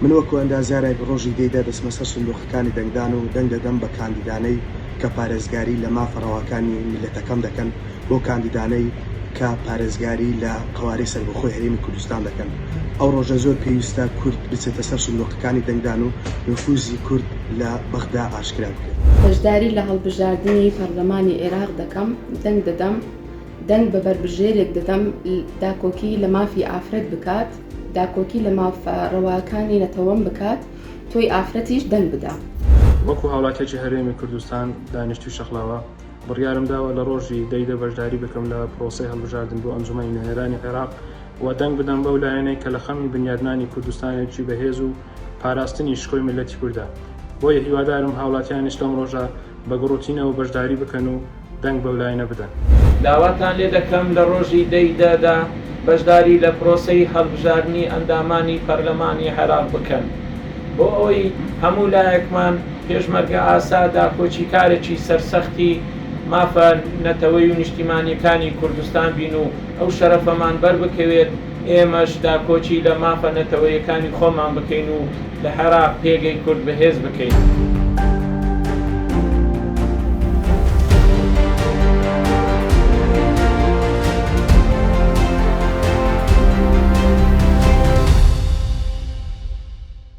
من وەکو ئەندازیارای ڕۆژی دەیدا دەستمە سەر سندوقەکانی دەنگدان و دەنگ دەدەم بە کاندیدانەی کە پارێزگاری لە مافەڕەوەکانی میلەتەکەم دەکەن بۆ کاندیدانەی کە پارێزگاری لە قوارەی سەربەخۆی هەرێمی کوردستان دەکەن. ئەو ڕۆژە زۆر پێویستە کورد بچێتە سەر سندوقەکانی دەنگدان و نفوزی کورد لە بەغدا ئاشکرا بکرێت. بەشداری لە هەڵبژاردننی پەرلەمانی عێراق دەکەم، دەنگ دەدەم، دەنگ بە بەربژێرێک دەدەم داکۆکی لە مافی ئافرەت بکات، داکۆکی لە مافەڕەوەکانی نەتەوەم بکات، تۆی ئافرەتیش دەنگ بدا. وەکو هاوڵاتێکی هەرێمی کوردستان دانیشتوی شەخلاوە بڕیارم داوە لە ڕۆژی دەیدە بەشداری بکەم لە پرۆسەی هەڵبژاردن بۆ ئەنجومەنی نەهێرانی عێراق و دەنگ بدەم بەو لایەنەی کە لە خەمی بنیادنانی کوردستانێکی بەهێز و پاراستنی شکۆی ملەتی کووردە. بۆیە هیوادارم هاوڵاتیانیش لەم ڕۆژە بە گڕوتینەوە بەشداری بکەن و دەنگ بەو لایەنە بدەن. داواتان لێ دەکەم لە ڕۆژی دەیدەدا بەشداری لە پرۆسەی هەڵبژاردننی ئەندامانی پەرلەمانی عێراق بکەن بۆ ئەوەی هەموو لایەکمان پێشمەرگە ئاسادا کۆچی کارێکی سەرسەختی مافە نەتەوەی و نیشتیمانیەکانی کوردستان بین و ئەو شەرەفەمان بەربکەوێت ئێمەش داکۆچی لە مافە نەتەوەیەکانی خۆمان بکەین و لە عێراق پێگەی کورد بەهێز بکەین.